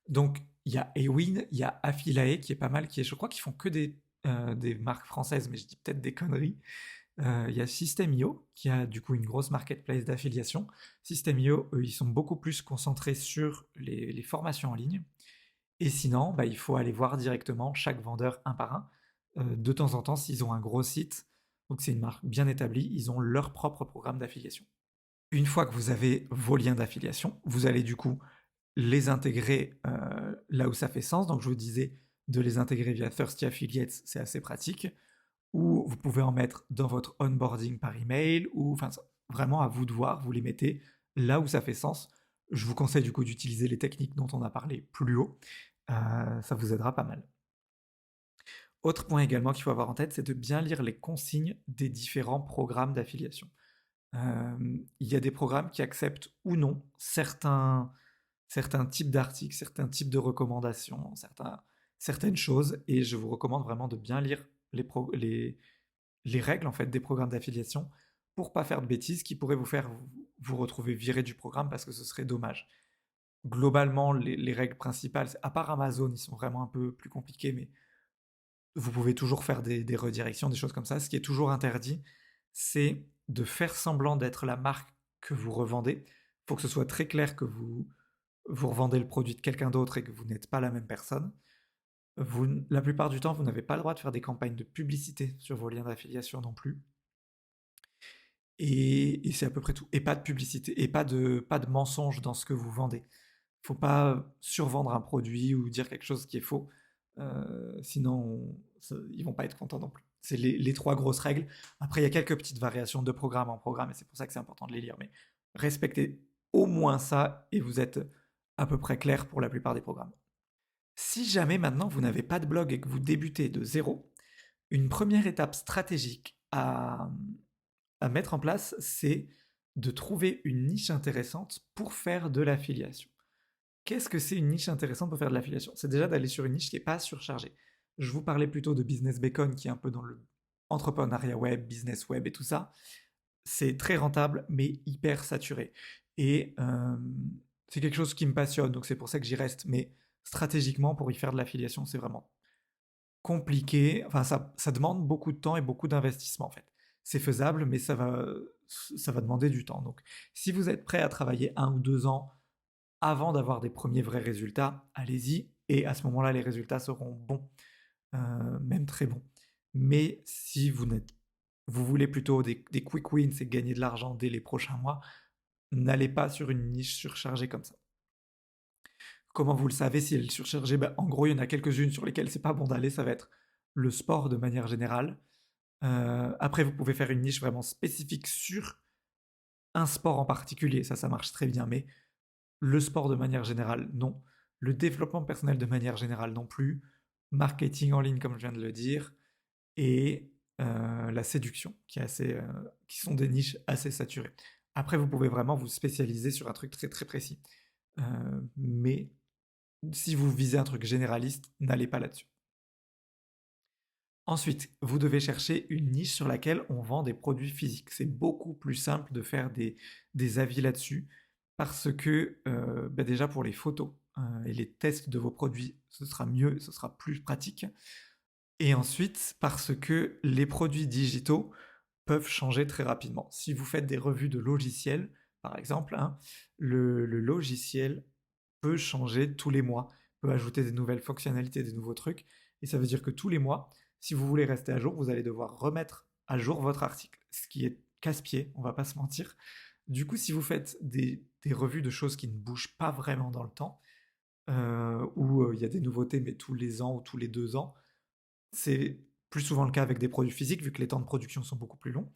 Donc il y a Ewin, il y a Affilae qui est pas mal, je crois qu'ils font que des marques françaises, mais je dis peut-être des conneries. Il y a System.io qui a du coup une grosse marketplace d'affiliation. System.io, eux, ils sont beaucoup plus concentrés sur les formations en ligne. Et sinon, bah, il faut aller voir directement chaque vendeur un par un. De temps en temps, s'ils ont un gros site, donc c'est une marque bien établie, ils ont leur propre programme d'affiliation. Une fois que vous avez vos liens d'affiliation, vous allez du coup les intégrer là où ça fait sens. Donc je vous disais de les intégrer via Thirsty Affiliates, c'est assez pratique. Ou vous pouvez en mettre dans votre onboarding par email, ou enfin vraiment à vous de voir, vous les mettez là où ça fait sens. Je vous conseille du coup d'utiliser les techniques dont on a parlé plus haut, ça vous aidera pas mal. Autre point également qu'il faut avoir en tête, c'est de bien lire les consignes des différents programmes d'affiliation. Il y a des programmes qui acceptent ou non certains types d'articles, certains types de recommandations, certaines choses, et je vous recommande vraiment de bien lire les règles en fait des programmes d'affiliation pour pas faire de bêtises qui pourraient vous faire vous retrouver viré du programme parce que ce serait dommage. Globalement, les règles principales, à part Amazon, ils sont vraiment un peu plus compliqués, mais vous pouvez toujours faire des redirections, des choses comme ça. Ce qui est toujours interdit, c'est de faire semblant d'être la marque que vous revendez. Il faut que ce soit très clair que vous revendez le produit de quelqu'un d'autre et que vous n'êtes pas la même personne. La plupart du temps, vous n'avez pas le droit de faire des campagnes de publicité sur vos liens d'affiliation non plus. Et c'est à peu près tout. Et pas de publicité, et pas de mensonge dans ce que vous vendez. Faut pas survendre un produit ou dire quelque chose qui est faux, sinon ils vont pas être contents non plus. C'est les trois grosses règles. Après, il y a quelques petites variations de programme en programme, et c'est pour ça que c'est important de les lire. Mais respectez au moins ça, et vous êtes à peu près clair pour la plupart des programmes. Si jamais maintenant vous n'avez pas de blog et que vous débutez de zéro, une première étape stratégique à mettre en place, c'est de trouver une niche intéressante pour faire de l'affiliation. Qu'est-ce que c'est une niche intéressante pour faire de l'affiliation? C'est déjà d'aller sur une niche qui n'est pas surchargée. Je vous parlais plutôt de Business Bacon qui est un peu dans le entrepreneuriat web, business web et tout ça. C'est très rentable mais hyper saturé. Et c'est quelque chose qui me passionne, donc c'est pour ça que j'y reste. Mais stratégiquement, pour y faire de l'affiliation, c'est vraiment compliqué. Enfin, ça demande beaucoup de temps et beaucoup d'investissement en fait. C'est faisable, mais ça va demander du temps. Donc, si vous êtes prêt à travailler 1 ou 2 ans avant d'avoir des premiers vrais résultats, allez-y. Et à ce moment-là, les résultats seront bons, même très bons. Mais si vous voulez plutôt des quick wins et gagner de l'argent dès les prochains mois, n'allez pas sur une niche surchargée comme ça. Comment vous le savez si elle est surchargée? En gros, il y en a quelques-unes sur lesquelles c'est pas bon d'aller. Ça va être le sport de manière générale. Après, vous pouvez faire une niche vraiment spécifique sur un sport en particulier. Ça marche très bien. Mais le sport de manière générale, non. Le développement personnel de manière générale, non plus. Marketing en ligne, comme je viens de le dire. Et la séduction, qui sont des niches assez saturées. Après, vous pouvez vraiment vous spécialiser sur un truc très très précis. Mais si vous visez un truc généraliste, n'allez pas là-dessus. Ensuite, vous devez chercher une niche sur laquelle on vend des produits physiques. C'est beaucoup plus simple de faire des avis là-dessus parce que déjà pour les photos et les tests de vos produits, ce sera mieux, ce sera plus pratique. Et ensuite, parce que les produits digitaux peuvent changer très rapidement. Si vous faites des revues de logiciels, par exemple, le logiciel peut changer tous les mois, peut ajouter des nouvelles fonctionnalités, des nouveaux trucs, et ça veut dire que tous les mois, si vous voulez rester à jour, vous allez devoir remettre à jour votre article, ce qui est casse-pied, on va pas se mentir. Du coup, si vous faites des revues de choses qui ne bougent pas vraiment dans le temps, où il y a des nouveautés mais tous les ans ou tous les 2 ans, c'est plus souvent le cas avec des produits physiques vu que les temps de production sont beaucoup plus longs,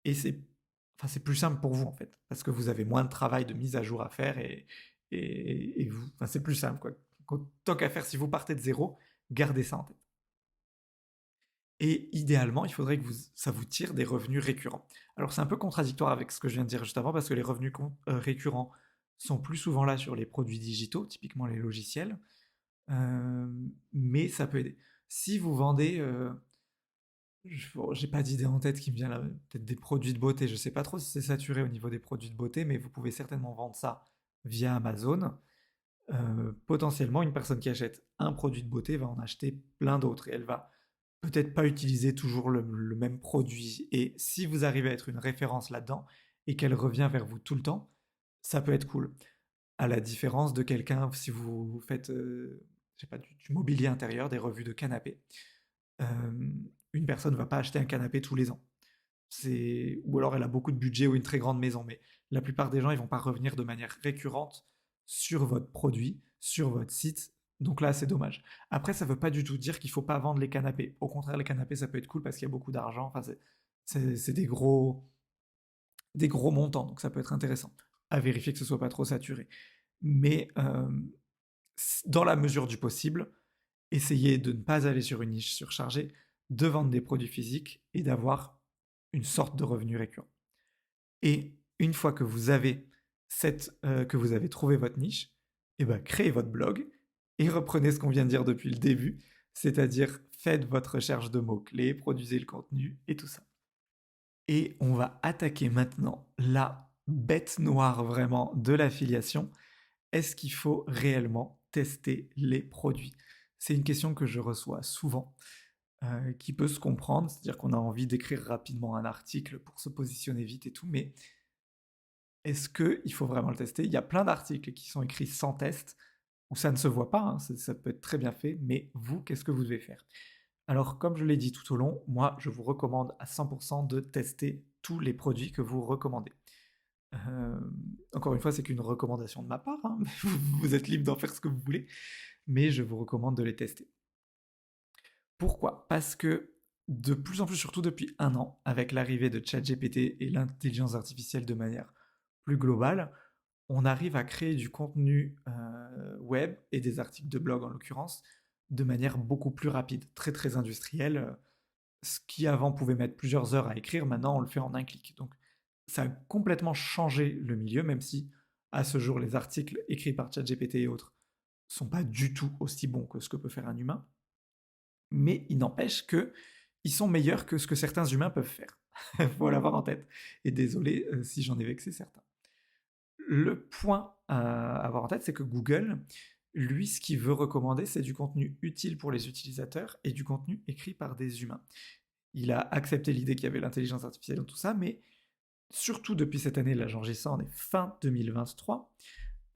et c'est plus simple pour vous en fait, parce que vous avez moins de travail de mise à jour à faire et c'est plus simple quoi. Tant qu'à faire, si vous partez de zéro, Gardez ça en tête. Et idéalement, il faudrait que ça vous tire des revenus récurrents. Alors c'est un peu contradictoire avec ce que je viens de dire juste avant, parce que les revenus récurrents sont plus souvent là sur les produits digitaux, typiquement les logiciels, euh, mais ça peut aider. Si vous vendez, j'ai pas d'idée en tête qui me vient là, peut-être des produits de beauté, je sais pas trop si c'est saturé au niveau des produits de beauté, mais vous pouvez certainement vendre ça via Amazon. Potentiellement, une personne qui achète un produit de beauté va en acheter plein d'autres et elle va peut-être pas utiliser toujours le même produit. Et si vous arrivez à être une référence là-dedans et qu'elle revient vers vous tout le temps, ça peut être cool. À la différence de quelqu'un, si vous faites je sais pas, du mobilier intérieur, des revues de canapé, une personne ne va pas acheter un canapé tous les ans. Ou alors elle a beaucoup de budget ou une très grande maison, mais la plupart des gens, ils vont pas revenir de manière récurrente sur votre produit, sur votre site. Donc là, c'est dommage. Après, ça veut pas du tout dire qu'il faut pas vendre les canapés. Au contraire, les canapés, ça peut être cool parce qu'il y a beaucoup d'argent. Enfin, c'est des gros montants, donc ça peut être intéressant. À vérifier que ce soit pas trop saturé. Mais dans la mesure du possible, essayez de ne pas aller sur une niche surchargée, de vendre des produits physiques et d'avoir une sorte de revenu récurrent. Et une fois que vous avez que vous avez trouvé votre niche, et ben créez votre blog et reprenez ce qu'on vient de dire depuis le début, c'est-à-dire faites votre recherche de mots-clés, produisez le contenu et tout ça. Et on va attaquer maintenant la bête noire vraiment de l'affiliation. Est-ce qu'il faut réellement tester les produits? C'est une question que je reçois souvent, qui peut se comprendre, c'est-à-dire qu'on a envie d'écrire rapidement un article pour se positionner vite et tout, mais est-ce qu'il faut vraiment le tester? Il y a plein d'articles qui sont écrits sans test, où ça ne se voit pas, hein, ça peut être très bien fait, mais vous, qu'est-ce que vous devez faire? Alors, comme je l'ai dit tout au long, moi, je vous recommande à 100% de tester tous les produits que vous recommandez. Euh, Encore une fois, c'est qu'une recommandation de ma part, hein, vous êtes libre d'en faire ce que vous voulez, mais je vous recommande de les tester. Pourquoi? Parce que de plus en plus, surtout depuis un an, avec l'arrivée de ChatGPT et l'intelligence artificielle de manière plus globale, on arrive à créer du contenu web et des articles de blog en l'occurrence de manière beaucoup plus rapide, très très industrielle. Ce qui avant pouvait mettre plusieurs heures à écrire, maintenant on le fait en un clic. Donc ça a complètement changé le milieu, même si à ce jour les articles écrits par ChatGPT et autres sont pas du tout aussi bons que ce que peut faire un humain, mais il n'empêche que ils sont meilleurs que ce que certains humains peuvent faire. Faut l'avoir en tête. Et désolé si j'en ai vexé certains. Le point à avoir en tête, c'est que Google, lui, ce qu'il veut recommander, c'est du contenu utile pour les utilisateurs et du contenu écrit par des humains. Il a accepté l'idée qu'il y avait l'intelligence artificielle dans tout ça, mais surtout depuis cette année, là j'enregistre, on est fin 2023,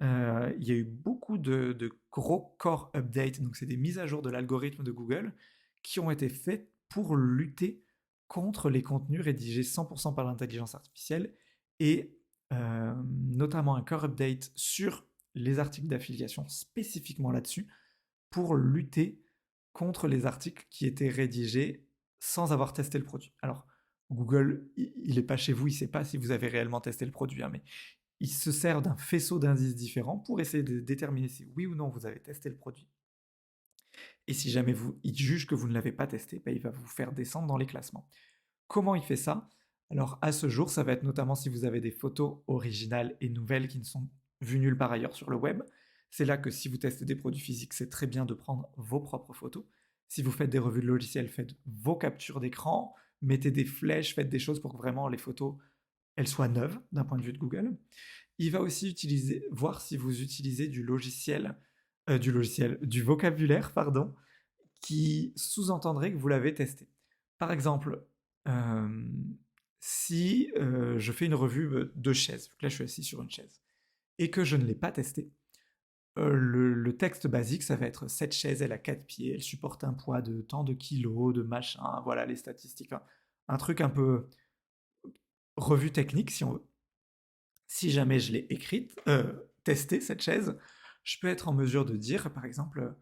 il y a eu beaucoup de gros core updates, donc c'est des mises à jour de l'algorithme de Google, qui ont été faites pour lutter contre les contenus rédigés 100% par l'intelligence artificielle, et notamment un core update sur les articles d'affiliation spécifiquement là-dessus, pour lutter contre les articles qui étaient rédigés sans avoir testé le produit. Alors, Google, il n'est pas chez vous, il ne sait pas si vous avez réellement testé le produit, hein, mais il se sert d'un faisceau d'indices différents pour essayer de déterminer si oui ou non vous avez testé le produit. Et si jamais il juge que vous ne l'avez pas testé, il va vous faire descendre dans les classements. Comment il fait ça? Alors à ce jour, ça va être notamment si vous avez des photos originales et nouvelles qui ne sont vues nulle part ailleurs sur le web. C'est là que si vous testez des produits physiques, c'est très bien de prendre vos propres photos. Si vous faites des revues de logiciels, faites vos captures d'écran, mettez des flèches, faites des choses pour que vraiment les photos elles soient neuves d'un point de vue de Google. Il va aussi voir si vous utilisez du vocabulaire, pardon, qui sous-entendrait que vous l'avez testé. Par exemple, euh, si je fais une revue de chaises, là je suis assis sur une chaise, et que je ne l'ai pas testé, le texte basique, ça va être cette chaise, elle a 4 pieds, elle supporte un poids de tant de kilos, de machin, voilà les statistiques. Enfin, un truc un peu revue technique, si on veut. Si jamais je l'ai écrite, testée, cette chaise, je peux être en mesure de dire, par exemple,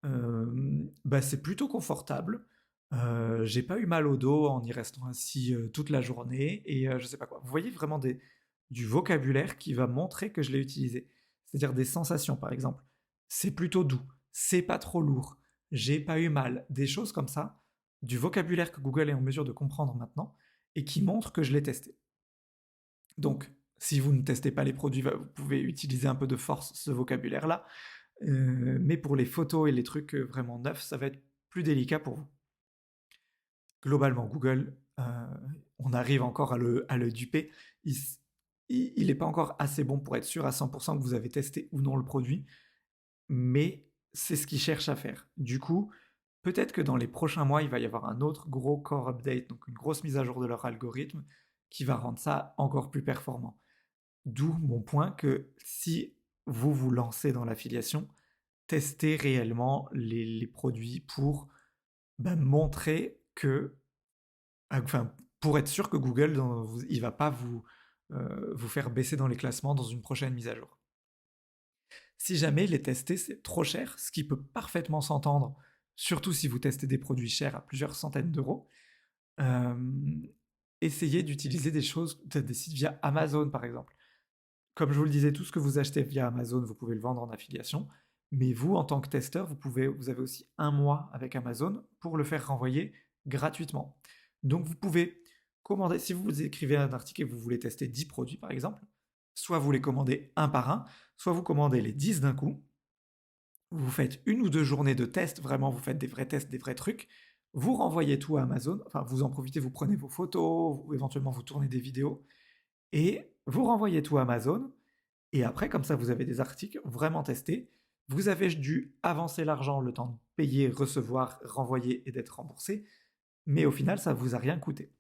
bah, c'est plutôt confortable. J'ai pas eu mal au dos en y restant assis toute la journée et je sais pas quoi. Vous voyez vraiment du vocabulaire qui va montrer que je l'ai utilisé. C'est-à-dire des sensations, par exemple. C'est plutôt doux, c'est pas trop lourd. j'ai pas eu mal, des choses comme ça, du vocabulaire que Google est en mesure de comprendre maintenant et qui montre que je l'ai testé. Donc, si vous ne testez pas les produits, vous pouvez utiliser un peu de force ce vocabulaire-là, mais pour les photos et les trucs vraiment neufs, ça va être plus délicat pour vous. Globalement, Google, on arrive encore à le duper. Il n'est pas encore assez bon pour être sûr à 100% que vous avez testé ou non le produit, mais c'est ce qu'ils cherchent à faire. Du coup, peut-être que dans les prochains mois, il va y avoir un autre gros core update, donc une grosse mise à jour de leur algorithme, qui va rendre ça encore plus performant. D'où mon point que si vous vous lancez dans l'affiliation, testez réellement les produits pour montrer que, enfin, pour être sûr que Google, il va pas vous faire baisser dans les classements dans une prochaine mise à jour. Si jamais les tester, c'est trop cher, ce qui peut parfaitement s'entendre, surtout si vous testez des produits chers à plusieurs centaines d'euros, euh, essayez d'utiliser des choses, peut-être des sites via Amazon par exemple. Comme je vous le disais, tout ce que vous achetez via Amazon, vous pouvez le vendre en affiliation. Mais vous, en tant que testeur, vous avez aussi un mois avec Amazon pour le faire renvoyer gratuitement. Donc vous pouvez commander, si vous écrivez un article et vous voulez tester 10 produits par exemple, soit vous les commandez un par un, soit vous commandez les 10 d'un coup, vous faites une ou deux journées de test, vraiment vous faites des vrais tests, des vrais trucs, vous renvoyez tout à Amazon, enfin vous en profitez, vous prenez vos photos, ou éventuellement vous tournez des vidéos, et vous renvoyez tout à Amazon, et après, comme ça, vous avez des articles vraiment testés. Vous avez dû avancer l'argent, le temps de payer, recevoir, renvoyer et d'être remboursé, mais au final, ça ne vous a rien coûté.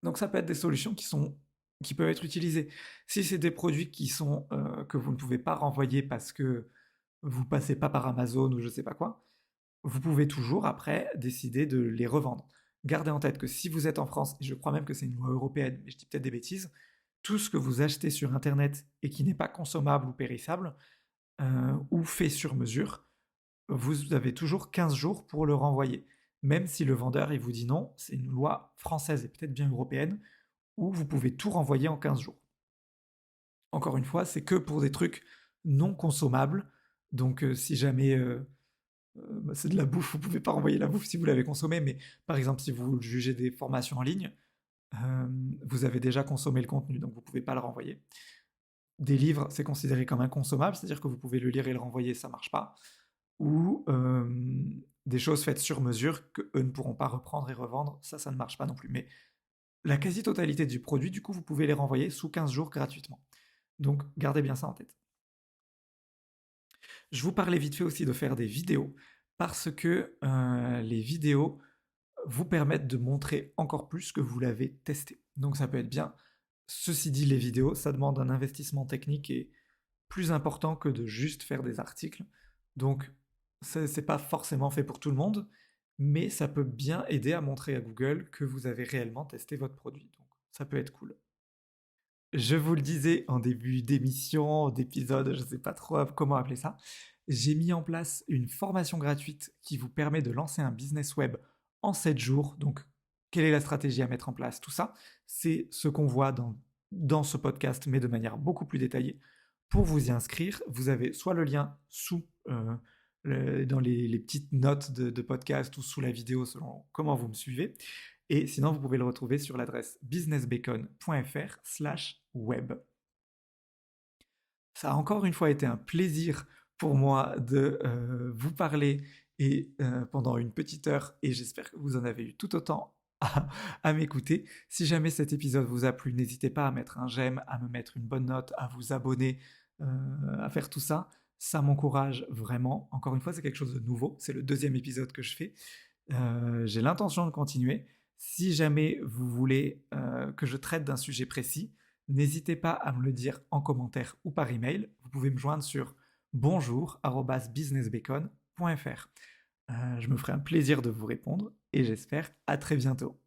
Donc ça peut être des solutions qui peuvent être utilisées. Si c'est des produits que vous ne pouvez pas renvoyer parce que vous passez pas par Amazon ou je ne sais pas quoi, vous pouvez toujours après décider de les revendre. Gardez en tête que si vous êtes en France, et je crois même que c'est une loi européenne, mais je dis peut-être des bêtises, tout ce que vous achetez sur Internet et qui n'est pas consommable ou périssable, ou fait sur mesure, vous avez toujours 15 jours pour le renvoyer. Même si le vendeur il vous dit non, c'est une loi française et peut-être bien européenne, où vous pouvez tout renvoyer en 15 jours. Encore une fois, c'est que pour des trucs non consommables, donc si jamais c'est de la bouffe, vous ne pouvez pas renvoyer la bouffe si vous l'avez consommée, mais par exemple si vous jugez des formations en ligne, vous avez déjà consommé le contenu, donc vous ne pouvez pas le renvoyer. Des livres, c'est considéré comme inconsommable, c'est-à-dire que vous pouvez le lire et le renvoyer, ça ne marche pas. Ou des choses faites sur mesure qu'eux ne pourront pas reprendre et revendre, ça ne marche pas non plus. Mais la quasi-totalité du produit, du coup, vous pouvez les renvoyer sous 15 jours gratuitement. Donc gardez bien ça en tête. Je vous parlais vite fait aussi de faire des vidéos, parce que les vidéos vous permettent de montrer encore plus que vous l'avez testé. Donc ça peut être bien. Ceci dit, les vidéos, ça demande un investissement technique et plus important que de juste faire des articles. Donc, c'est pas forcément fait pour tout le monde, mais ça peut bien aider à montrer à Google que vous avez réellement testé votre produit. Donc, ça peut être cool. Je vous le disais en début d'émission, d'épisode, je ne sais pas trop comment appeler ça, j'ai mis en place une formation gratuite qui vous permet de lancer un business web en 7 jours. Donc, quelle est la stratégie à mettre en place? Tout ça, c'est ce qu'on voit dans ce podcast, mais de manière beaucoup plus détaillée. Pour vous y inscrire, vous avez soit le lien dans les petites notes de podcast ou sous la vidéo selon comment vous me suivez. Et sinon, vous pouvez le retrouver sur l'adresse businessbacon.fr/web. Ça a encore une fois été un plaisir pour moi de vous parler et pendant une petite heure, et j'espère que vous en avez eu tout autant à m'écouter. Si jamais cet épisode vous a plu, n'hésitez pas à mettre un j'aime, à me mettre une bonne note, à vous abonner, à faire tout ça. Ça m'encourage vraiment. Encore une fois, c'est quelque chose de nouveau. C'est le deuxième épisode que je fais. J'ai l'intention de continuer. Si jamais vous voulez que je traite d'un sujet précis, n'hésitez pas à me le dire en commentaire ou par email. Vous pouvez me joindre sur bonjour@businessbacon.fr. Je me ferai un plaisir de vous répondre et j'espère à très bientôt.